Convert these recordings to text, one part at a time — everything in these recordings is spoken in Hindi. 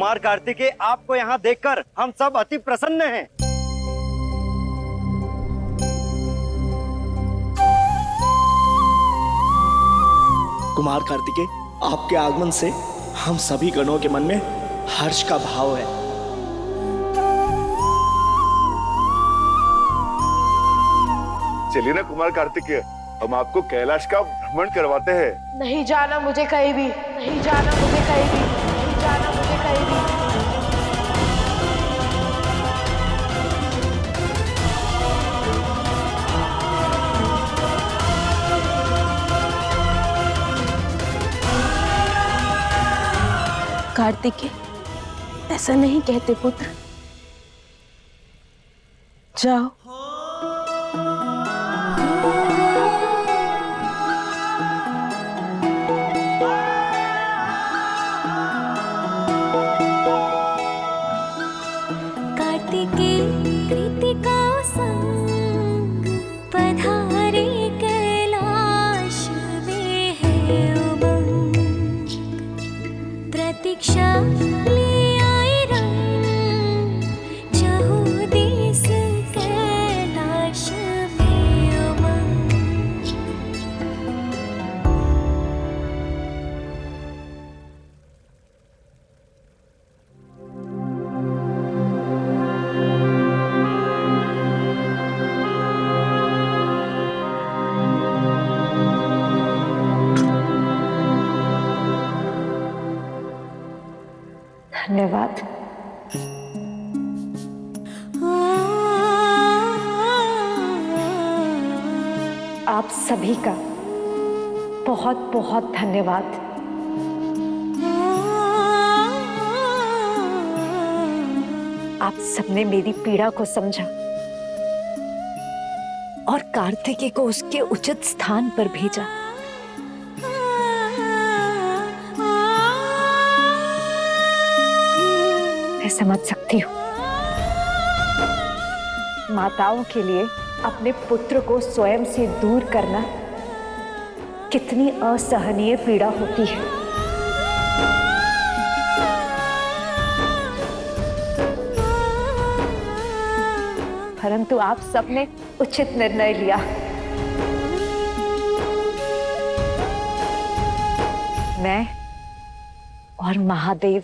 कुमार कार्तिकेय, आपको यहाँ देखकर हम सब अति प्रसन्न हैं। कुमार कार्तिकेय, आपके आगमन से हम सभी गणों के मन में हर्ष का भाव है। चलिए ना कुमार कार्तिकेय, हम आपको कैलाश का भ्रमण करवाते हैं। नहीं जाना मुझे कहीं भी, नहीं जाना मुझे कहीं भी, नहीं जाना मुझे कहीं भी। कार्तिकेय, ऐसा नहीं कहते पुत्र। जाओ। कार्तिकेय कृतिका संग पधारे कैलाश में है उमंग, प्रतीक्षा ले आए रंग, चहुँ दिस कैलाश में उमंग। धन्यवाद। आप सभी का बहुत बहुत धन्यवाद। आप सबने मेरी पीड़ा को समझा और कार्तिकेय को उसके उचित स्थान पर भेजा। मैं समझ सकती हूँ, माताओं के लिए अपने पुत्र को स्वयं से दूर करना कितनी असहनीय पीड़ा होती है। परंतु आप सबने उचित निर्णय लिया। मैं और महादेव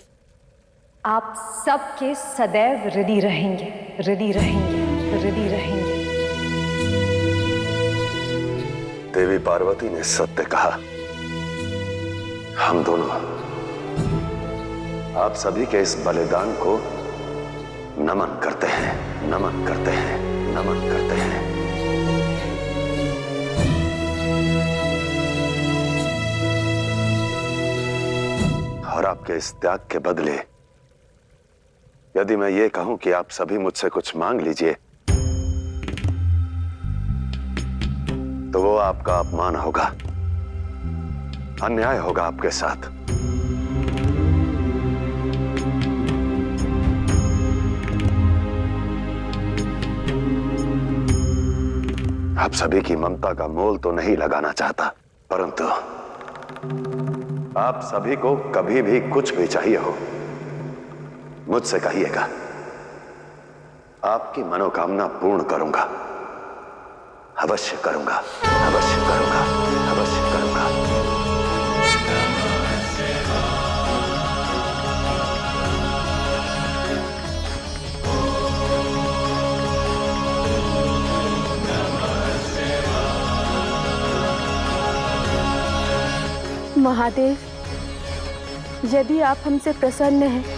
आप सबके सदैव ऋणी रहेंगे, ऋणी रहेंगे, ऋणी रहेंगे। देवी पार्वती ने सत्य कहा। हम दोनों आप सभी के इस बलिदान को नमन करते हैं, नमन करते हैं, नमन करते हैं। और आपके इस त्याग के बदले यदि मैं ये कहूं कि आप सभी मुझसे कुछ मांग लीजिए, तो वो आपका अपमान होगा, अन्याय होगा आपके साथ। आप सभी की ममता का मोल तो नहीं लगाना चाहता, परंतु आप सभी को कभी भी कुछ भी चाहिए हो, मुझसे कहिएगा। आपकी मनोकामना पूर्ण करूंगा, अवश्य करूंगा, अवश्य करूंगा, अवश्य करूंगा। महादेव, यदि आप हमसे प्रसन्न हैं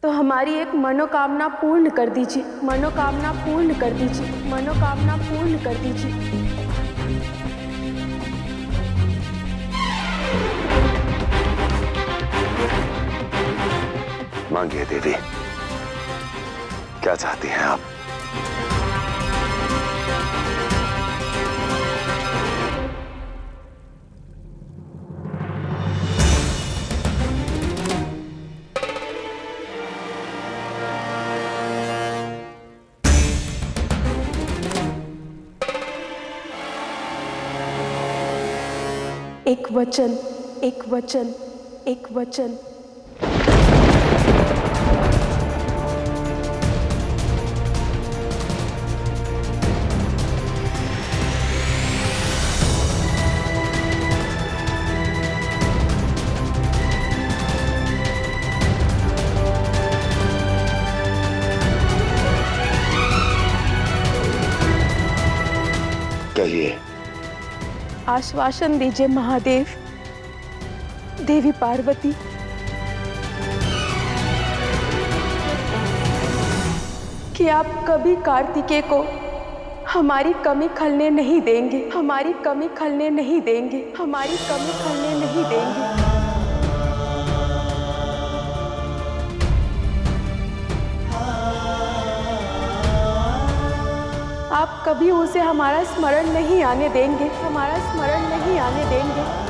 तो हमारी एक मनोकामना पूर्ण कर दीजिए, मनोकामना पूर्ण कर दीजिए, मनोकामना पूर्ण कर दीजिए। मांगिए देवी, क्या चाहती हैं आप? एक वचन, एक वचन, एक वचन। कहिए। आश्वासन दीजिए महादेव, देवी पार्वती, कि आप कभी कार्तिकेय को हमारी कमी खलने नहीं देंगे, हमारी कमी खलने नहीं देंगे, हमारी कमी खलने नहीं देंगे। आप कभी उसे हमारा स्मरण नहीं आने देंगे, हमारा स्मरण नहीं आने देंगे।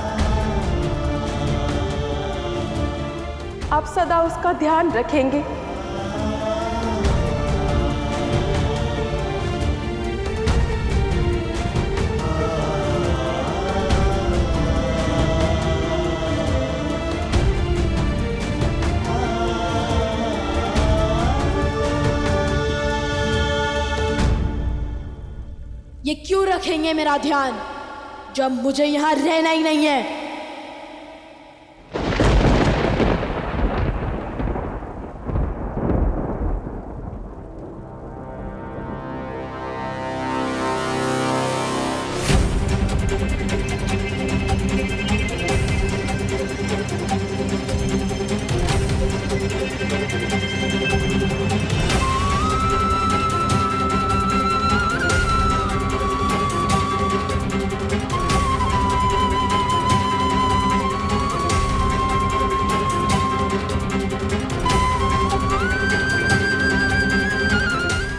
आप सदा उसका ध्यान रखेंगे। ये क्यों रखेंगे मेरा ध्यान जब मुझे यहाँ रहना ही नहीं है?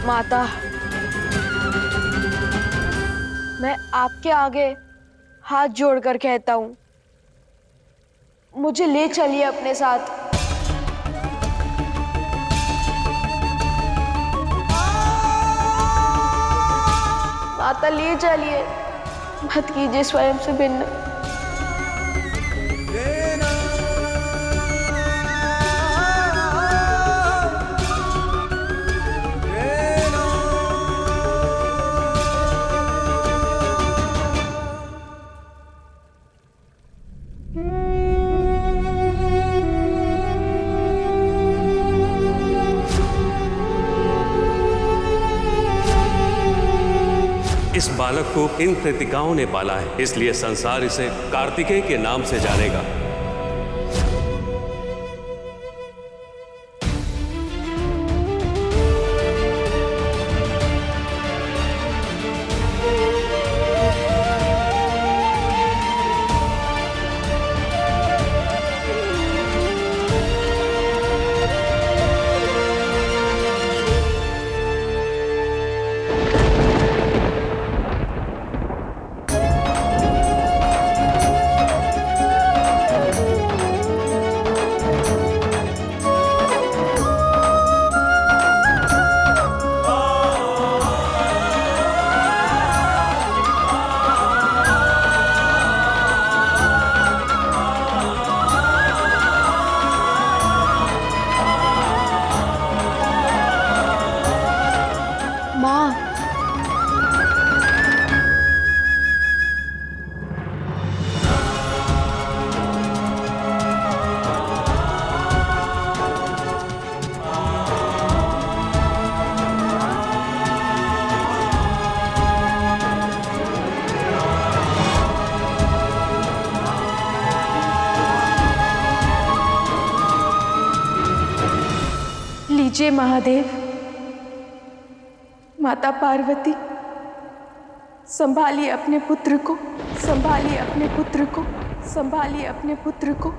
माता, मैं आपके आगे हाथ जोड़कर कहता हूँ, मुझे ले चलिए अपने साथ। माता ले चलिए, मत कीजिए स्वयं से भिन्न। इस बालक को इन कृतिकाओं ने पाला है, इसलिए संसार इसे कार्तिकेय के नाम से जानेगा। लीजिए महादेव, माता पार्वती, संभालिए अपने पुत्र को, संभालिए अपने पुत्र को, संभालिए अपने पुत्र को।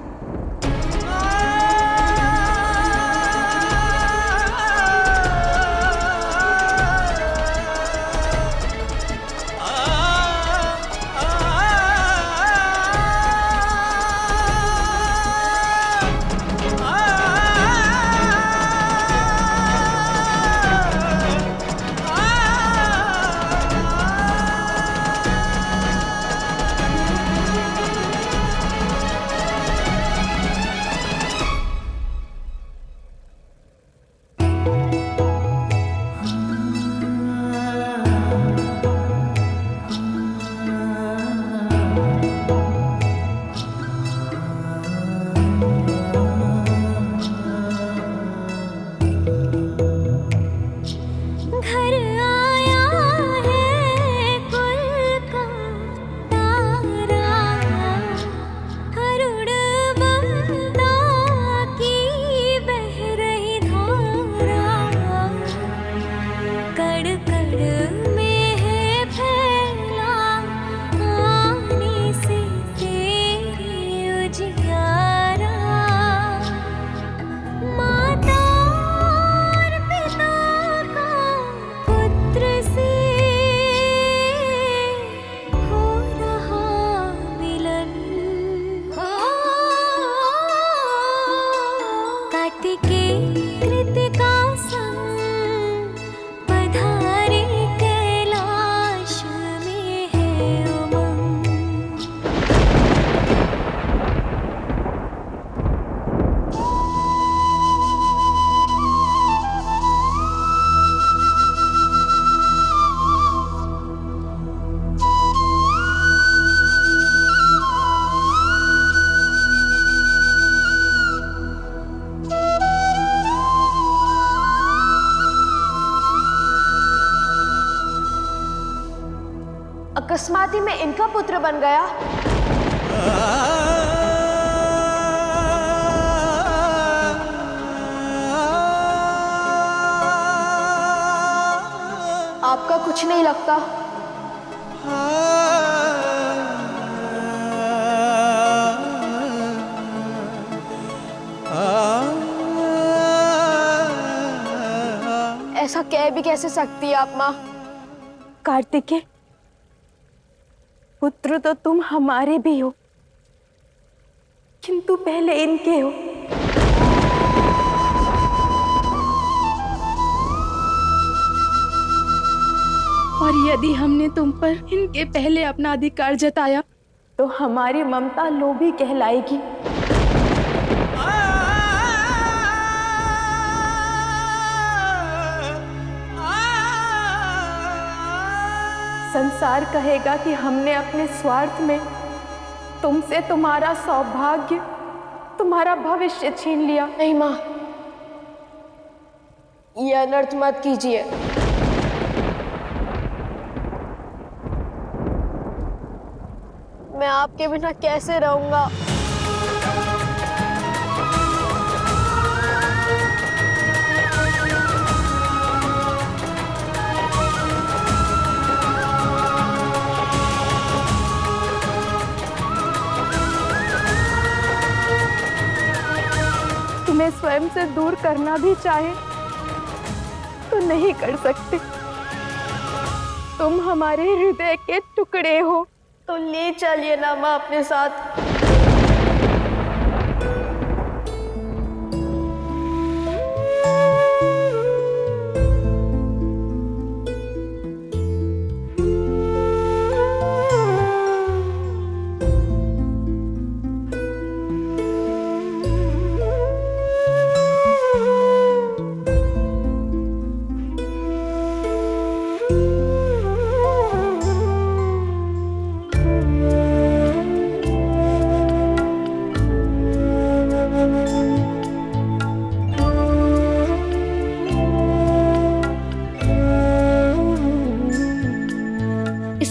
कार्तिके कृतिका संग पधारे कैलाश में है उमंग। अकस्मात ही मैं इनका पुत्र बन गया। आपका कुछ नहीं लगता? ऐसा कह भी कैसे सकती है आप माँ? कार्तिकेय, पुत्र तो तुम हमारे भी हो, किंतु पहले इनके हो। और यदि हमने तुम पर इनके पहले अपना अधिकार जताया तो हमारी ममता लोभी कहलाएगी। संसार कहेगा कि हमने अपने स्वार्थ में तुमसे तुम्हारा सौभाग्य, तुम्हारा भविष्य छीन लिया। नहीं माँ, ये अनर्थ मत कीजिए। मैं आपके बिना कैसे रहूंगा? तुम्हें स्वयं से दूर करना भी चाहे तो नहीं कर सकते। तुम हमारे हृदय के टुकड़े हो, तो ले चलिए ना माँ अपने साथ।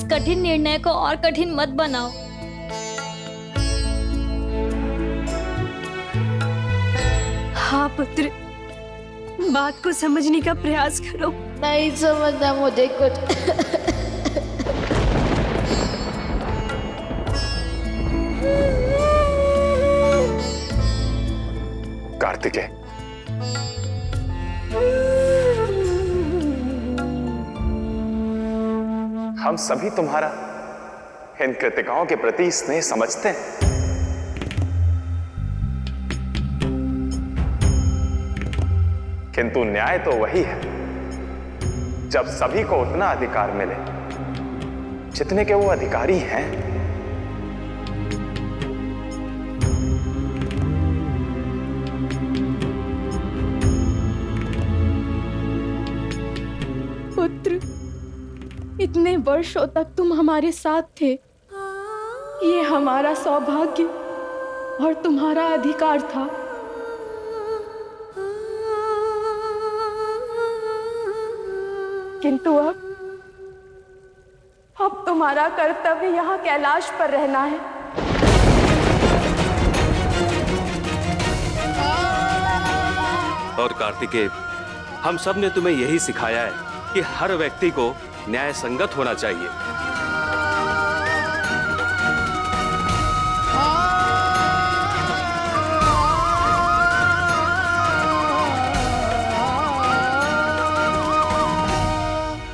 कठिन निर्णय को और कठिन मत बनाओ। हाँ पुत्र, बात को समझने का प्रयास करो। नहीं समझना मुझे कुछ। कार्तिकेय, हम सभी तुम्हारा इन कृतिकाओं के प्रति स्नेह समझते हैं, किंतु न्याय तो वही है जब सभी को उतना अधिकार मिले जितने के वो अधिकारी हैं। पुत्र, इतने वर्षों तक तुम हमारे साथ थे। ये हमारा सौभाग्य और तुम्हारा अधिकार था। किंतु अब तुम्हारा कर्तव्य यहाँ कैलाश पर रहना है। और कार्तिकेय, हम सब ने तुम्हें यही सिखाया है कि हर व्यक्ति को न्याय संगत होना चाहिए।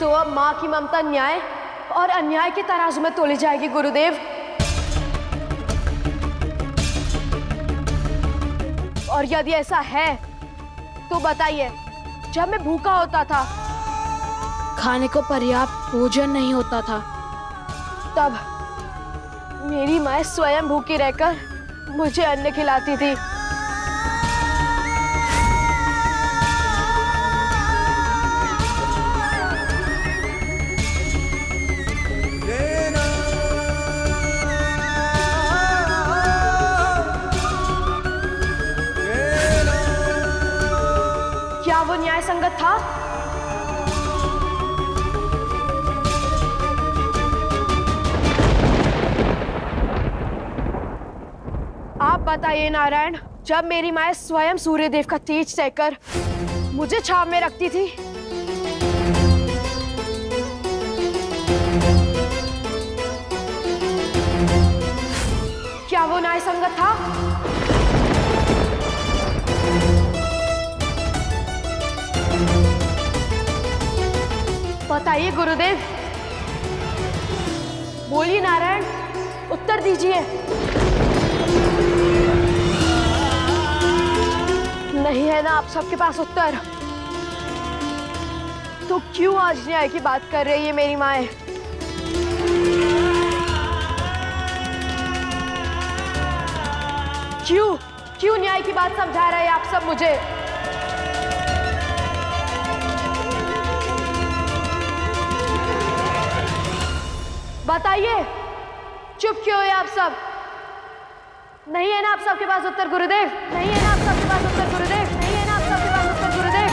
तो अब माँ की ममता न्याय और अन्याय के तराजू में तोली जाएगी गुरुदेव। और यदि ऐसा है तो बताइए, जब मैं भूखा होता था, खाने को पर्याप्त भोजन नहीं होता था, तब मेरी माँ स्वयं भूखी रहकर मुझे अन्न खिलाती थी। क्या वो न्याय संगत था? आप बताइए नारायण, जब मेरी माँ स्वयं सूर्यदेव का तेज सहकर मुझे छाव में रखती थी, क्या वो न्याय संगत था? बताइए गुरुदेव, बोलिए नारायण, उत्तर दीजिए। नहीं है ना आप सबके पास उत्तर? तो क्यों आज न्याय की बात कर रही है मेरी माँ? क्यों क्यों न्याय की बात समझा रहे हैं आप सब मुझे? बताइए, चुप क्यों है आप सब? नहीं है ना आप सबके पास उत्तर गुरुदेव? नहीं है ना आप सबके पास उत्तर गुरुदेव? नहीं है ना आप सबके पास उत्तर गुरुदेव?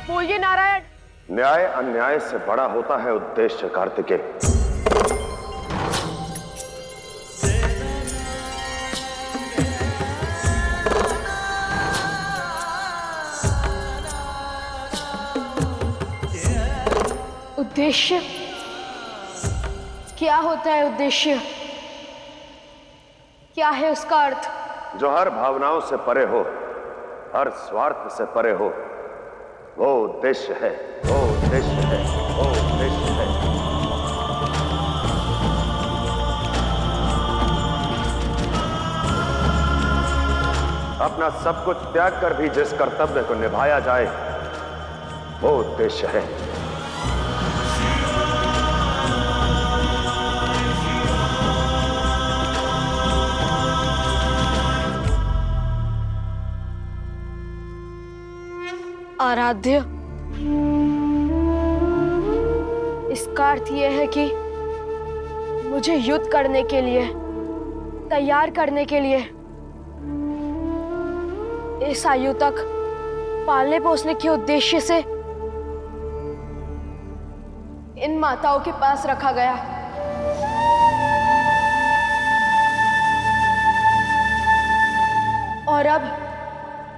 बोलिए नारायण। न्याय अन्याय से बड़ा होता है उद्देश्य कार्तिकेय। उद्देश्य क्या होता है? उद्देश्य क्या है? उसका अर्थ? जो हर भावनाओं से परे हो, हर स्वार्थ से परे हो, वो उद्देश्य है, वो उद्देश्य है, वो उद्देश्य है। अपना सब कुछ त्याग कर भी जिस कर्तव्य को निभाया जाए, वो उद्देश्य है। आराध्य, इसका अर्थ यह है कि मुझे युद्ध करने के लिए तैयार करने के लिए इस आयु तक पालने पोसने के उद्देश्य से इन माताओं के पास रखा गया। और अब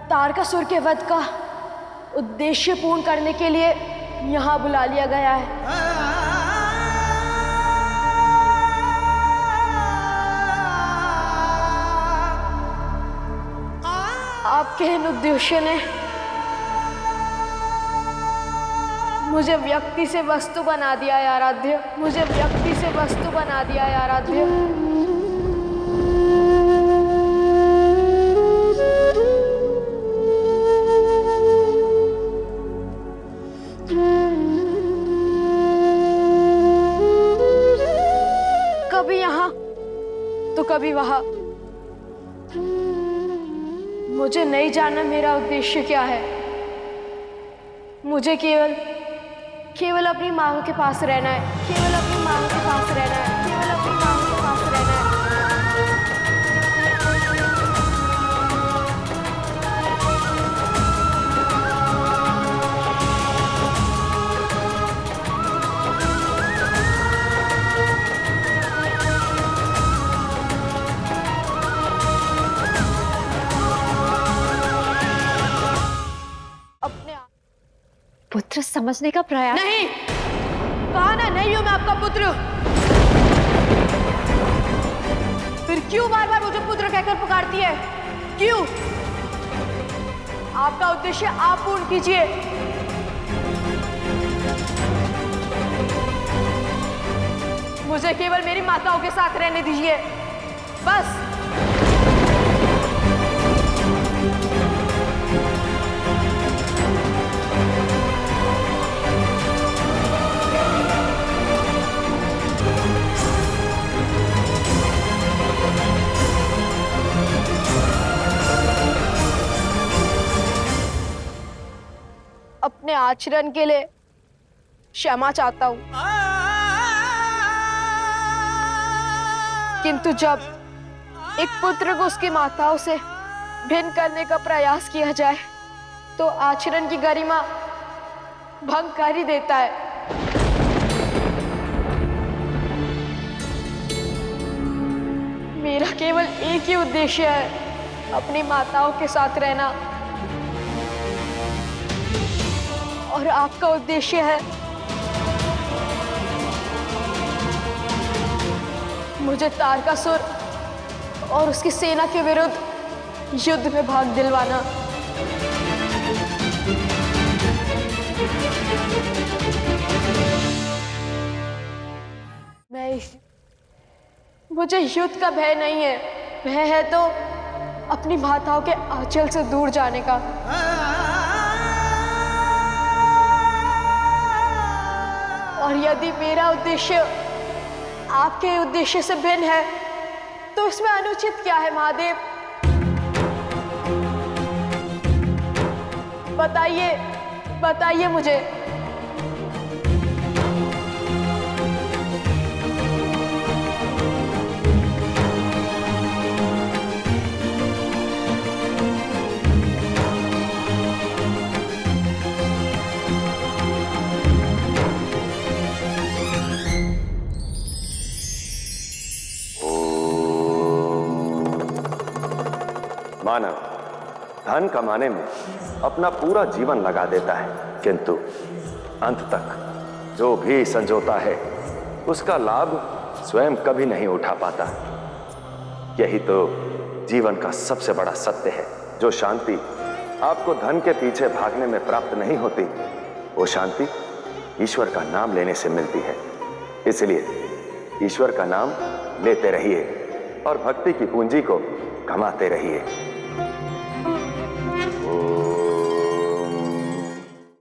तारकासुर के वध का उद्देश्य पूर्ण करने के लिए यहां बुला लिया गया है। आपके इन उद्देश्य ने मुझे व्यक्ति से वस्तु बना दिया है आराध्य, मुझे व्यक्ति से वस्तु बना दिया है आराध्य। कभी यहाँ तो कभी वहां। मुझे नहीं जानना मेरा उद्देश्य क्या है। मुझे केवल अपनी माँ के पास रहना है, केवल अपनी माँ के पास रहना है, केवल अपनी माँ के पास रहना है। पुत्र समझने का प्रयास। नहीं, कहा ना, नहीं हूं मैं आपका पुत्र। फिर फिर क्यों बार बार मुझे पुत्र कहकर पुकारती है? क्यों? आपका उद्देश्य आप पूर्ण कीजिए। मुझे केवल मेरी माताओं के साथ रहने दीजिए, बस। अपने आचरण के लिए क्षमा चाहता हूं, किंतु जब एक पुत्र को उसकी माताओं से भिन्न करने का प्रयास किया जाए तो आचरण की गरिमा भंग कर ही देता है। मेरा केवल एक ही उद्देश्य है, अपनी माताओं के साथ रहना, और आपका उद्देश्य है मुझे तारकासुर और उसकी सेना के विरुद्ध युद्ध में भाग दिलवाना। मुझे युद्ध का भय नहीं है, भय है तो अपनी माताओं के आंचल से दूर जाने का। और यदि मेरा उद्देश्य आपके उद्देश्य से भिन्न है तो इसमें अनुचित क्या है महादेव? बताइए, बताइए मुझे। मानव धन कमाने में अपना पूरा जीवन लगा देता है, किंतु अंत तक जो भी संजोता है उसका लाभ स्वयं कभी नहीं उठा पाता। यही तो जीवन का सबसे बड़ा सत्य है। जो शांति आपको धन के पीछे भागने में प्राप्त नहीं होती, वो शांति ईश्वर का नाम लेने से मिलती है। इसलिए ईश्वर का नाम लेते रहिए और भक्ति की पूंजी को कमाते रहिए।